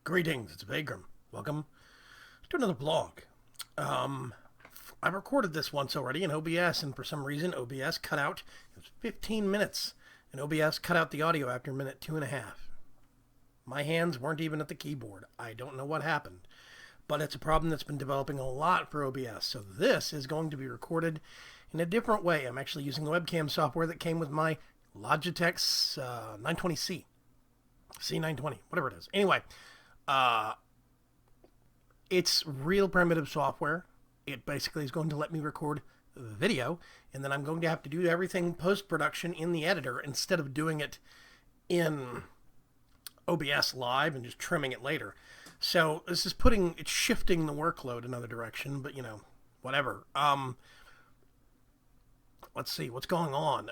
Greetings, it's Vaygrim. Welcome to another vlog. I've recorded this once already in OBS, and for some reason OBS cut out. It was 15 minutes, and OBS cut out the audio after minute 2.5. My hands weren't even at the keyboard. I don't know what happened, but it's a problem that's been developing a lot for OBS. So this is going to be recorded in a different way. I'm actually using the webcam software that came with my Logitech's 920C. C920, whatever it is. Anyway, it's real primitive software. It basically is going to let me record video, and then I'm going to have to do everything post-production in the editor instead of doing it in OBS live and just trimming it later. So this is it's shifting the workload another direction, but whatever. Let's see what's going on.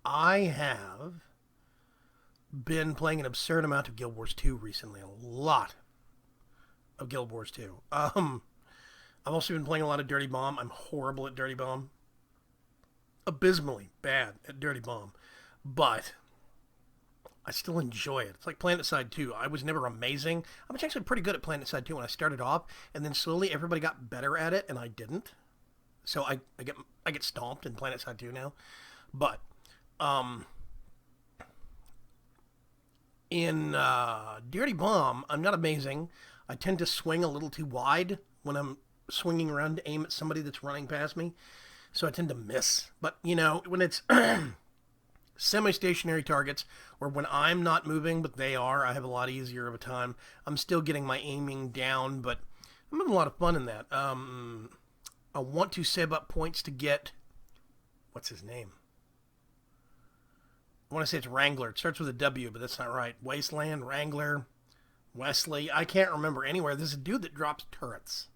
I have been playing an absurd amount of Guild Wars 2 recently. A lot of Guild Wars 2. I've also been playing a lot of Dirty Bomb. I'm horrible at Dirty Bomb. Abysmally bad at Dirty Bomb. But I still enjoy it. It's like PlanetSide 2. I was never amazing. I was actually pretty good at PlanetSide 2 when I started off, and then slowly everybody got better at it, and I didn't. So I get stomped in PlanetSide 2 now. But in Dirty Bomb, I'm not amazing. I tend to swing a little too wide when I'm swinging around to aim at somebody that's running past me. So I tend to miss. But, when it's semi-stationary targets, or when I'm not moving, but they are, I have a lot easier of a time. I'm still getting my aiming down, but I'm having a lot of fun in that. I want to save up points to get, what's his name? I want to say it's Wrangler. It starts with a W, but that's not right. Wasteland, Wrangler, Wesley. I can't remember anywhere. There's a dude that drops turrets.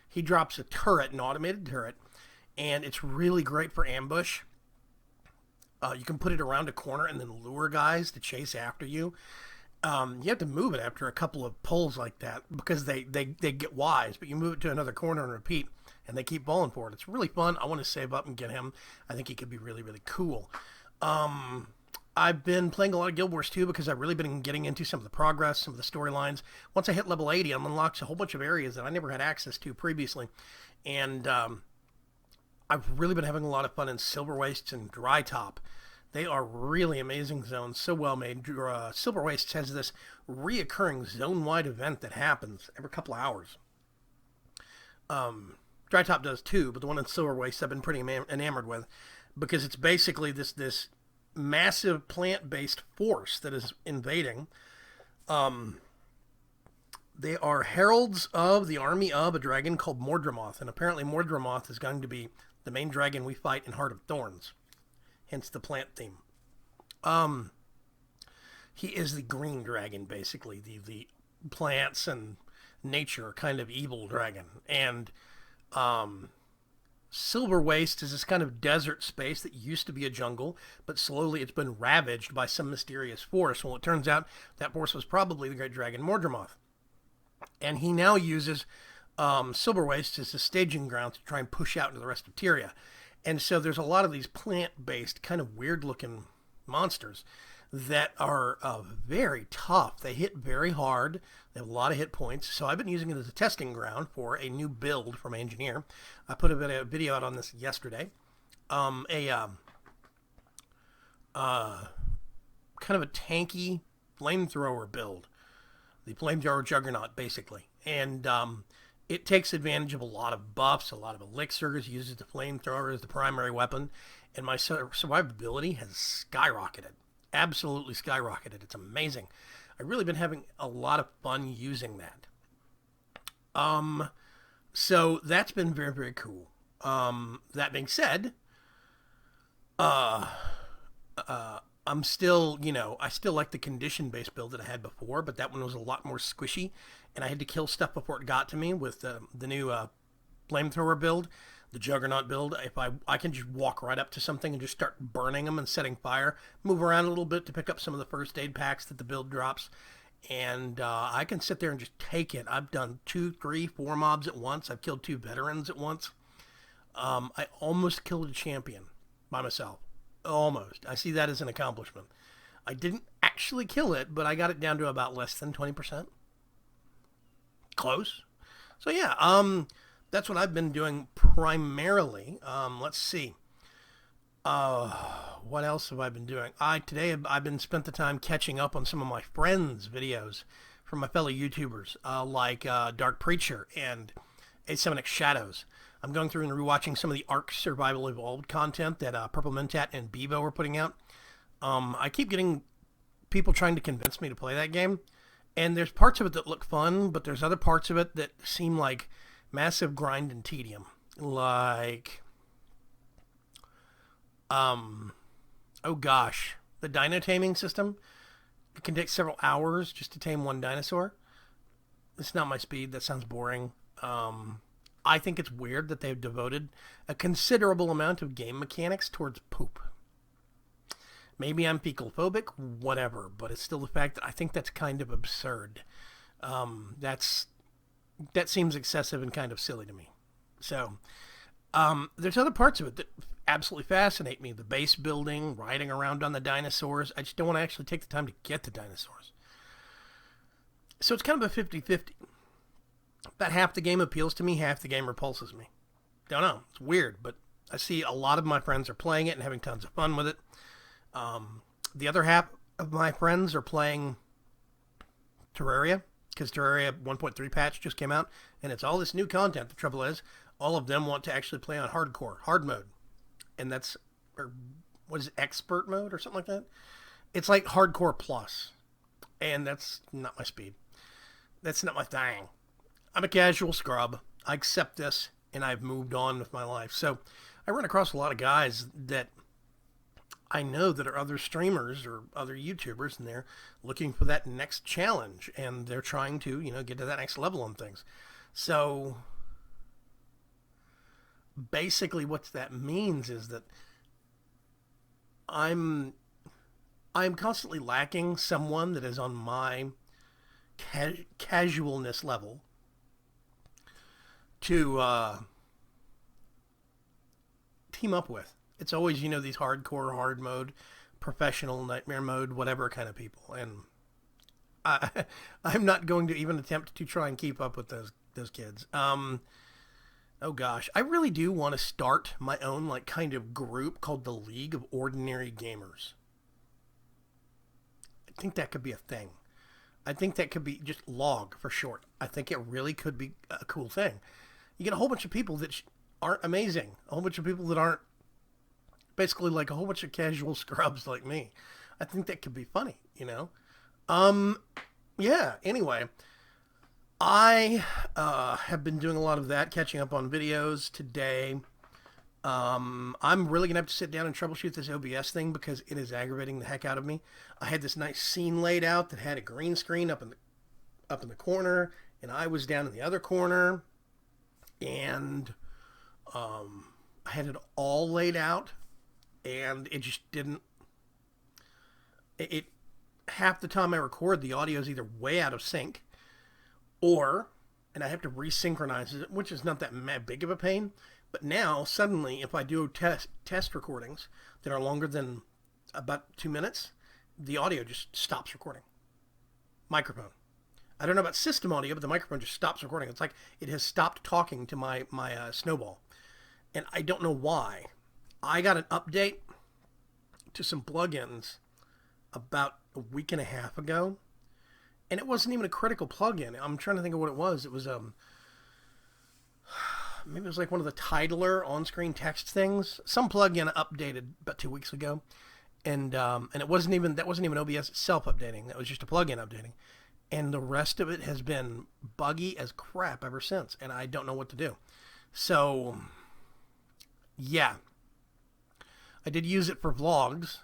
He drops a turret, an automated turret, and it's really great for ambush. You can put it around a corner and then lure guys to chase after you. You have to move it after a couple of pulls like that because they get wise, but you move it to another corner and repeat, and they keep falling for it. It's really fun. I want to save up and get him. I think he could be really, really cool. I've been playing a lot of Guild Wars 2 because I've really been getting into some of the progress, some of the storylines. Once I hit level 80, I'm unlocked a whole bunch of areas that I never had access to previously. And I've really been having a lot of fun in Silver Wastes and Dry Top. They are really amazing zones, so well made. Silver Wastes has this reoccurring zone-wide event that happens every couple of hours. Dry Top does too, but the one in Silver Wastes I've been pretty enamored with because it's basically this massive plant-based force that is invading. They are heralds of the army of a dragon called Mordramoth, and apparently Mordramoth is going to be the main dragon we fight in Heart of Thorns, hence the plant theme. He is the green dragon, basically, the plants and nature kind of evil dragon, and Silver Waste is this kind of desert space that used to be a jungle, but slowly it's been ravaged by some mysterious force. Well, it turns out that force was probably the great dragon Mordramoth. And he now uses Silver Waste as a staging ground to try and push out into the rest of Tyria. And so there's a lot of these plant-based, kind of weird-looking monsters that are very tough. They hit very hard. They have a lot of hit points. So I've been using it as a testing ground for a new build from Engineer. I put a video out on this yesterday. Kind of a tanky flamethrower build. The flamethrower juggernaut, basically. And it takes advantage of a lot of buffs, a lot of elixirs, uses the flamethrower as the primary weapon. And my survivability has skyrocketed. Absolutely skyrocketed. It's amazing. I've really been having a lot of fun using that. So that's been very, very cool. That being said, I'm still, I still like the condition-based build that I had before, but that one was a lot more squishy, and I had to kill stuff before it got to me with the new flamethrower build. The Juggernaut build, if I can just walk right up to something and just start burning them and setting fire, move around a little bit to pick up some of the first aid packs that the build drops, and I can sit there and just take it. I've done 2, 3, 4 mobs at once. I've killed 2 veterans at once. I almost killed a champion by myself. Almost. I see that as an accomplishment. I didn't actually kill it, but I got it down to about less than 20%. Close. So yeah, that's what I've been doing primarily. Let's see. What else have I been doing? Today I've been spent the time catching up on some of my friends' videos from my fellow YouTubers, like Dark Preacher and A7X Shadows. I'm going through and rewatching some of the Ark Survival Evolved content that Purple Mentat and Bebo were putting out. I keep getting people trying to convince me to play that game, and there's parts of it that look fun, but there's other parts of it that seem like massive grind and tedium. Like, oh gosh, the dino taming system. It can take several hours just to tame one dinosaur. It's not my speed. That sounds boring. I think it's weird that they've devoted a considerable amount of game mechanics towards poop. Maybe I'm fecal phobic, whatever, but it's still the fact that I think that's kind of absurd. That seems excessive and kind of silly to me. So, there's other parts of it that absolutely fascinate me. The base building, riding around on the dinosaurs. I just don't want to actually take the time to get the dinosaurs. So it's kind of a 50-50. About half the game appeals to me, half the game repulses me. Don't know. It's weird, but I see a lot of my friends are playing it and having tons of fun with it. The other half of my friends are playing Terraria, because Terraria 1.3 patch just came out, and it's all this new content. The trouble is, all of them want to actually play on hard mode. And that's, or what is it, expert mode or something like that? It's like hardcore plus. And that's not my speed. That's not my thing. I'm a casual scrub. I accept this, and I've moved on with my life. So I run across a lot of guys that I know that are other streamers or other YouTubers, and they're looking for that next challenge, and they're trying to, get to that next level on things. So basically what that means is that I'm constantly lacking someone that is on my casualness level to team up with. It's always, these hardcore, hard mode, professional, nightmare mode, whatever kind of people. And I'm not going to even attempt to try and keep up with those kids. Oh gosh, I really do want to start my own kind of group called the League of Ordinary Gamers. I think that could be a thing. I think that could be just LOG for short. I think it really could be a cool thing. You get a whole bunch of people that aren't amazing. A whole bunch of people that aren't, basically like a whole bunch of casual scrubs like me. I think that could be funny, Yeah, anyway. I have been doing a lot of that, catching up on videos today. I'm really going to have to sit down and troubleshoot this OBS thing because it is aggravating the heck out of me. I had this nice scene laid out that had a green screen up in the corner, and I was down in the other corner, and I had it all laid out, and it just didn't. It half the time I record, the audio is either way out of sync, and I have to resynchronize it, which is not that big of a pain. But now, suddenly, if I do test recordings that are longer than about 2 minutes, the audio just stops recording. Microphone. I don't know about system audio, but the microphone just stops recording. It's like it has stopped talking to my Snowball. And I don't know why. I got an update to some plugins about a week and a half ago. And it wasn't even a critical plugin. I'm trying to think of what it was. It was maybe it was like one of the titler on-screen text things. Some plugin updated about 2 weeks ago, and it wasn't even OBS itself updating. That was just a plugin updating, and the rest of it has been buggy as crap ever since, and I don't know what to do. So, yeah, I did use it for vlogs.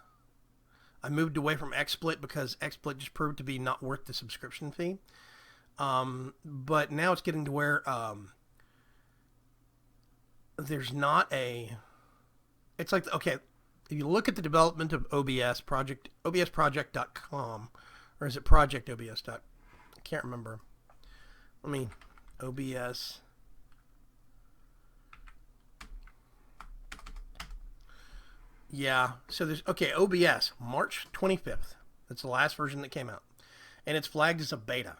I moved away from XSplit because XSplit just proved to be not worth the subscription fee. But now it's getting to where there's not a... It's like, okay, if you look at the development of OBS project, obsproject.com, or is it project OBS? I can't remember. OBS... Yeah, so there's, OBS, March 25th. That's the last version that came out. And it's flagged as a beta.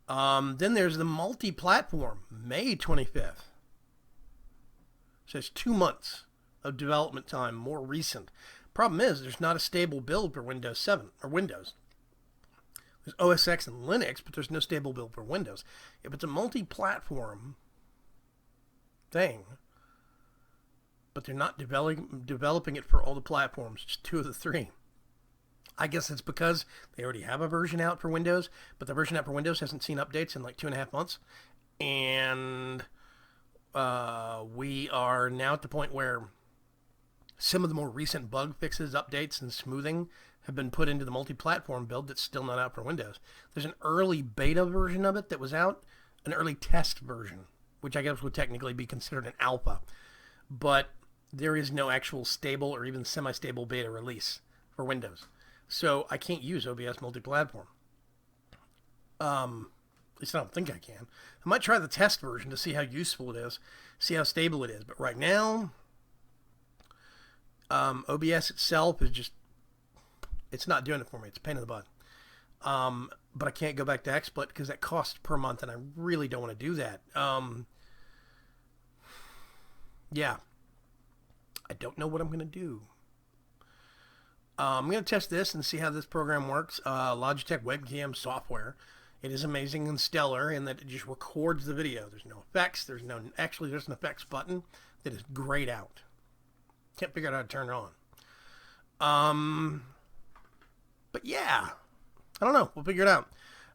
Then there's the multi-platform, May 25th. So it's 2 months of development time, more recent. Problem is, there's not a stable build for Windows 7 or Windows. There's OS X and Linux, but there's no stable build for Windows. If it's a multi-platform thing, but they're not developing it for all the platforms, just 2 of the 3. I guess it's because they already have a version out for Windows, but the version out for Windows hasn't seen updates in like 2.5 months. And we are now at the point where some of the more recent bug fixes, updates, and smoothing have been put into the multi-platform build that's still not out for Windows. There's an early beta version of it that was out, an early test version, which I guess would technically be considered an alpha. But there is no actual stable or even semi-stable beta release for Windows. So I can't use OBS multi-platform. At least I don't think I can. I might try the test version to see how useful it is, see how stable it is. But right now, OBS itself is just, it's not doing it for me. It's a pain in the butt. But I can't go back to XSplit because that costs per month, and I really don't want to do that. Yeah. I don't know what I'm going to do. I'm going to test this and see how this program works. Logitech webcam software. It is amazing and stellar in that it just records the video. There's no effects. There's an effects button that is grayed out. Can't figure out how to turn it on. But yeah, I don't know. We'll figure it out.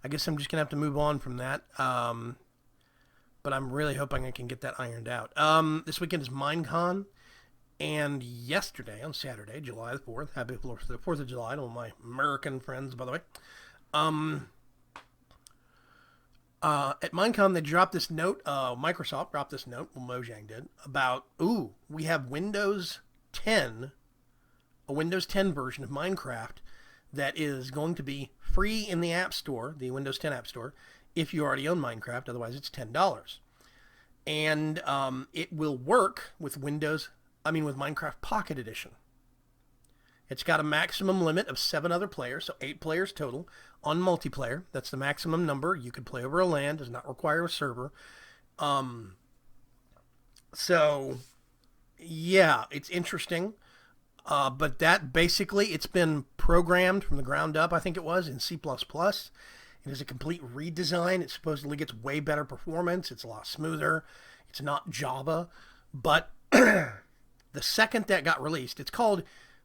I guess I'm just going to have to move on from that. But I'm really hoping I can get that ironed out. This weekend is Minecon. And yesterday, on Saturday, July the 4th, happy 4th of July to all my American friends, by the way. At Minecon, they dropped this note, Microsoft dropped this note, well, Mojang did, about, we have Windows 10, a Windows 10 version of Minecraft that is going to be free in the App Store, the Windows 10 App Store, if you already own Minecraft, otherwise it's $10. And it will work with Minecraft Pocket Edition. It's got a maximum limit of 7 other players, so 8 players total, on multiplayer. That's the maximum number. You can play over a LAN, does not require a server. So, yeah, it's interesting. But that basically, it's been programmed from the ground up, I think it was, in C++. It is a complete redesign. It supposedly gets way better performance. It's a lot smoother. It's not Java. But the second that got released, it's called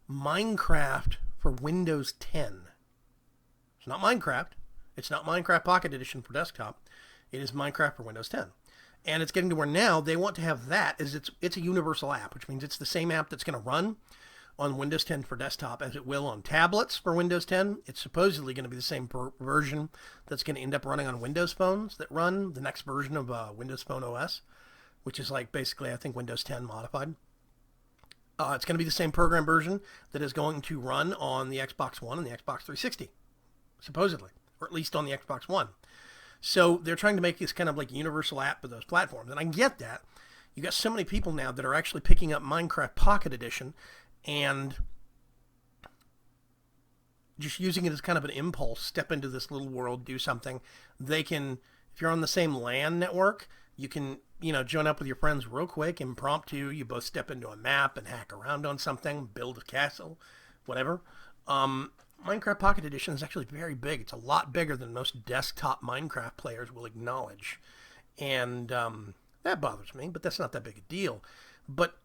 Minecraft for Windows 10. It's not Minecraft. It's not Minecraft Pocket Edition for desktop. It is Minecraft for Windows 10. And it's getting to where now they want to have that as it's a universal app, which means it's the same app that's going to run on Windows 10 for desktop as it will on tablets for Windows 10. It's supposedly going to be the same version that's going to end up running on Windows phones that run the next version of Windows Phone OS, which is like basically, I think, Windows 10 modified. It's going to be the same program version that is going to run on the Xbox One and the Xbox 360, supposedly, or at least on the Xbox One. So they're trying to make this kind of like universal app for those platforms. And I get that. You got so many people now that are actually picking up Minecraft Pocket Edition and just using it as kind of an impulse, step into this little world, do something. They can, if you're on the same LAN network, you can, join up with your friends real quick, impromptu. You both step into a map and hack around on something, build a castle, whatever. Minecraft Pocket Edition is actually very big. It's a lot bigger than most desktop Minecraft players will acknowledge. And that bothers me, but that's not that big a deal. But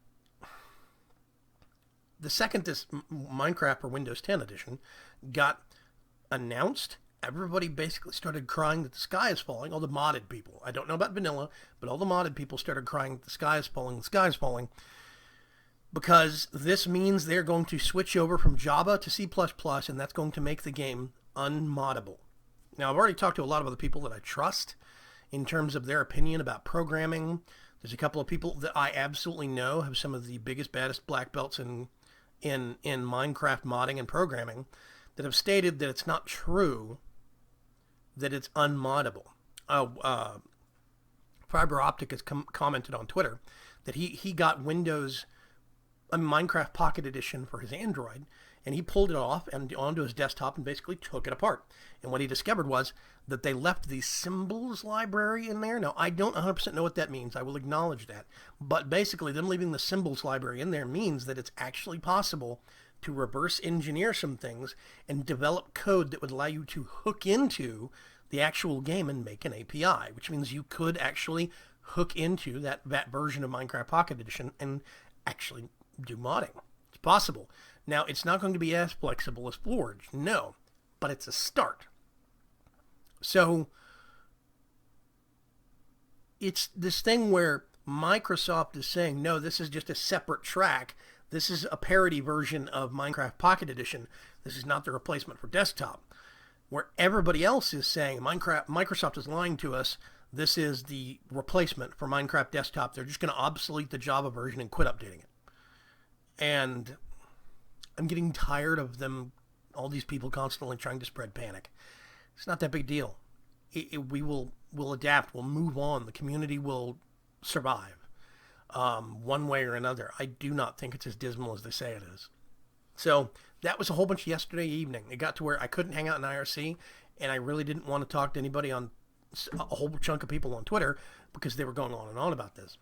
the second this Minecraft for Windows 10 edition got announced, everybody basically started crying that the sky is falling. All the modded people. I don't know about vanilla, but all the modded people started crying that the sky is falling, the sky is falling. Because this means they're going to switch over from Java to C++, and that's going to make the game unmoddable. Now, I've already talked to a lot of other people that I trust in terms of their opinion about programming. There's a couple of people that I absolutely know have some of the biggest, baddest black belts in Minecraft modding and programming that have stated that it's not true that it's unmoddable. Fiber Optic has commented on Twitter that he got Minecraft Pocket Edition for his Android, and he pulled it off and onto his desktop and basically took it apart. And what he discovered was that they left the symbols library in there. Now, I don't 100% know what that means. I will acknowledge that. But basically, them leaving the symbols library in there means that it's actually possible to reverse engineer some things and develop code that would allow you to hook into the actual game and make an API, which means you could actually hook into that version of Minecraft Pocket Edition and actually do modding. It's possible. Now, it's not going to be as flexible as Forge, no, but it's a start. So, it's this thing where Microsoft is saying, no, this is just a separate track. This is a parody version of Minecraft Pocket Edition. This is not the replacement for desktop. Where everybody else is saying, Microsoft is lying to us, this is the replacement for Minecraft Desktop. They're just going to obsolete the Java version and quit updating it. And I'm getting tired of them, all these people constantly trying to spread panic. It's not that big a deal. We'll adapt. We'll move on. The community will survive one way or another. I do not think it's as dismal as they say it is. So that was a whole bunch yesterday evening. It got to where I couldn't hang out in IRC, and I really didn't want to talk to anybody on a whole chunk of people on Twitter because they were going on and on about this.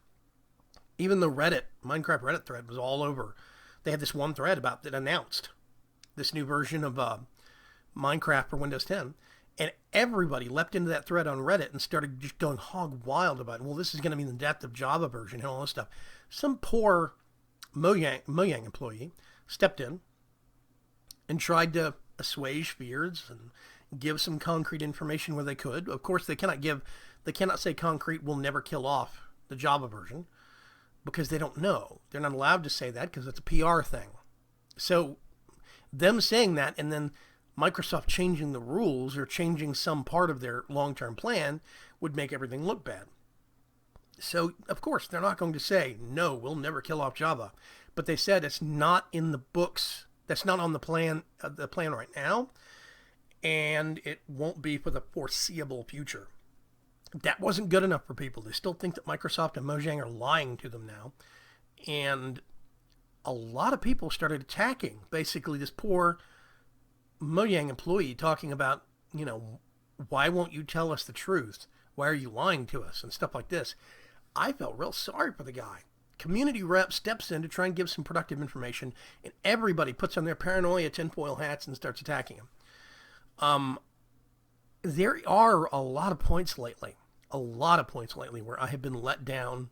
Even the Minecraft Reddit thread was all over. They had this one thread about that announced this new version of Minecraft for Windows 10. And everybody leapt into that thread on Reddit and started just going hog wild about it. Well, this is going to be the death of Java version and all this stuff. Some poor Mojang employee stepped in and tried to assuage fears and give some concrete information where they could. Of course, they cannot say concrete will never kill off the Java version because they don't know. They're not allowed to say that because it's a PR thing. So them saying that and then Microsoft changing the rules or changing some part of their long-term plan would make everything look bad. So, of course, they're not going to say, no, we'll never kill off Java. But they said it's not in the books. That's not on the plan right now. And it won't be for the foreseeable future. That wasn't good enough for people. They still think that Microsoft and Mojang are lying to them now. And a lot of people started attacking, basically, this poor Mojang employee talking about, why won't you tell us the truth? Why are you lying to us? And stuff like this. I felt real sorry for the guy. Community rep steps in to try and give some productive information, and everybody puts on their paranoia tinfoil hats and starts attacking him. There are a lot of points lately where I have been let down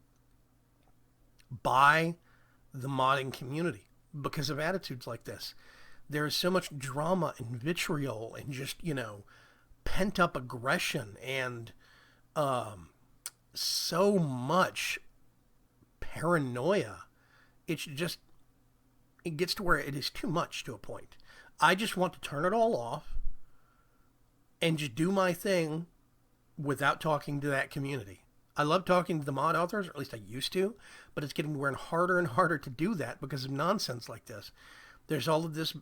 by the modding community because of attitudes like this. There is so much drama and vitriol and just, pent up aggression and so much paranoia. It gets to where it is too much to a point. I just want to turn it all off and just do my thing without talking to that community. I love talking to the mod authors, or at least I used to, but it's getting harder and harder to do that because of nonsense like this. There's all of this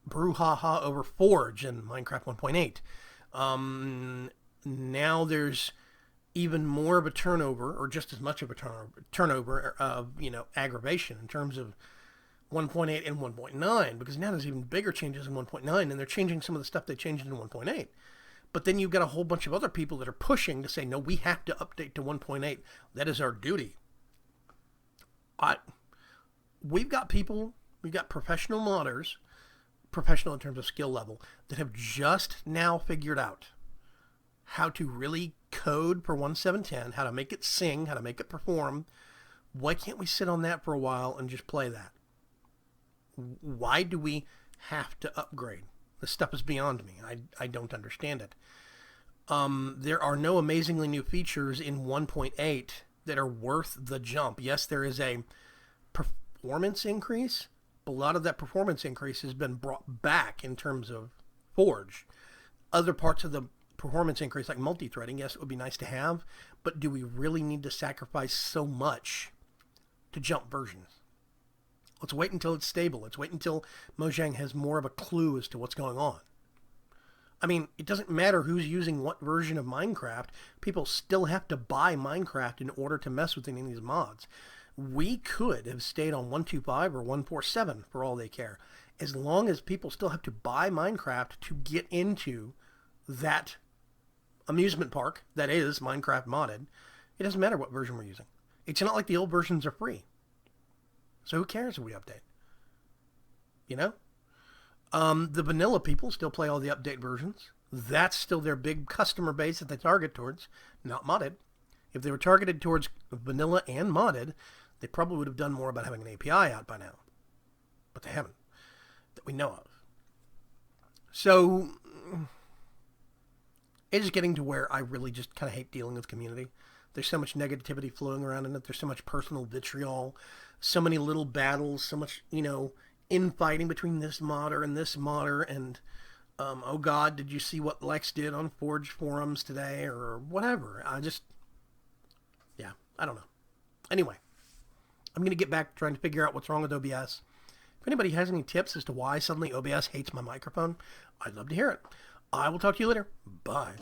brouhaha over Forge and Minecraft 1.8. Now there's even more of a turnover, or just as much of a turnover of, aggravation in terms of 1.8 and 1.9, because now there's even bigger changes in 1.9, and they're changing some of the stuff they changed in 1.8. But then you've got a whole bunch of other people that are pushing to say, no, we have to update to 1.8. That is our duty. We've got professional modders, professional in terms of skill level, that have just now figured out how to really code for 1.7.10, how to make it sing, how to make it perform. Why can't we sit on that for a while and just play that? Why do we have to upgrade? This stuff is beyond me. I don't understand it. There are no amazingly new features in 1.8 that are worth the jump. Yes, there is a performance increase, but a lot of that performance increase has been brought back in terms of Forge. Other parts of the performance increase, like multi-threading, yes, it would be nice to have, but do we really need to sacrifice so much to jump versions? Let's wait until it's stable. Let's wait until Mojang has more of a clue as to what's going on. I mean, it doesn't matter who's using what version of Minecraft. People still have to buy Minecraft in order to mess with any of these mods. We could have stayed on 1.2.5 or 1.4.7 for all they care. as long as people still have to buy Minecraft to get into that amusement park that is Minecraft modded, it doesn't matter what version we're using. It's not like the old versions are free. So who cares if we update? You know? The vanilla people still play all the update versions. That's still their big customer base that they target towards, not modded. If they were targeted towards vanilla and modded, they probably would have done more about having an API out by now. But they haven't, that we know of. So, it is getting to where I really just kind of hate dealing with community. There's so much negativity flowing around in it. There's so much personal vitriol, so many little battles, so much, infighting between this modder and this modder, and oh god, did you see what Lex did on Forge forums today, or whatever. I don't know. Anyway, I'm going to get back to trying to figure out what's wrong with OBS. If anybody has any tips as to why suddenly OBS hates my microphone, I'd love to hear it. I will talk to you later. Bye.